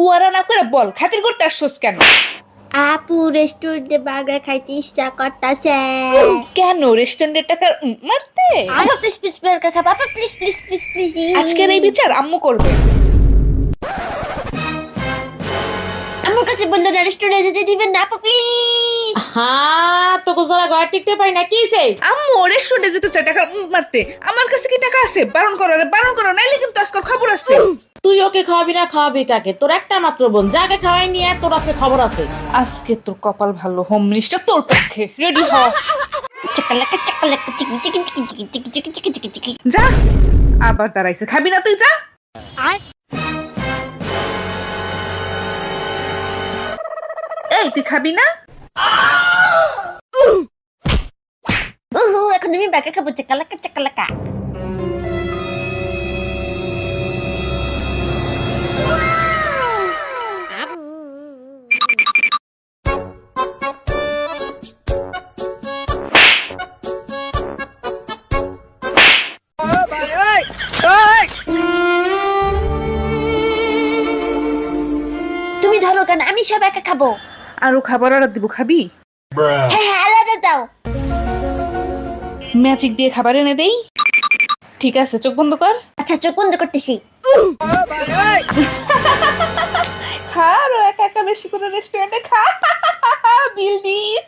কুয়ারা না করে বল খাতির করতে আসছস কেন? আপু রেস্টুরেন্টে বার্গার খাইতে ইচ্ছা করতাছে। কেন রেস্টুরেন্টের টাকা মারতে? আপা প্লিজ প্লিজ বার্গার খাবো, আপা প্লিজ প্লিজ প্লিজ প্লিজ। আজকের এই বিচার আম্মু করবে। আমার কাছে বললো না রেস্টুরেন্টে যেতে দিবেন না, আপা প্লিজ। হ্যাঁ তো গোসলা ঘর টিকতে পারি না, কি হইছে? আম্মু রেস্টুরেন্টে যেতে চায় টাকা মারতে। আমার কাছে কি টাকা আছে? বারণ করো রে, বারণ করো, নাইলে কিন্তু আজকাল খবর আছে। তুই ওকে খাওয়াবি না, খাওয়াবি কাকে? তোর একটা মাত্র বোন, যাকে খাওয়াই নিয়ে তোর আজকে খবর আছে। আজকে তোর কপাল ভালো, হোম মিনিস্টার তোর পক্ষে। রেডি হ, চাকালাকা চাকালাকা চিকি চিকি চিকি চিকি চিকি চিকি চিকি চিকি চিকি। যা। আবার দাঁড়াইছে, খাবি না তুই? যা। এই তুই খাবি না? এখন আমি বার্গার খাবো, চাকালাকা চাকালাকা। তুমি ধরো কেন, আমি সব একা খাবো। আরো খাবার অর্ডার দিব, খাবি? হ্যাঁ হ্যাঁ আলাদা দাও। ম্যাজিক দিয়ে খাবার এনে দেই। ঠিক আছে, চোখ বন্ধ কর। আচ্ছা চোখ বন্ধ করতেছি। খা আরো একা একা বেশি করে রেস্টুরেন্টে খা। বিল দিস।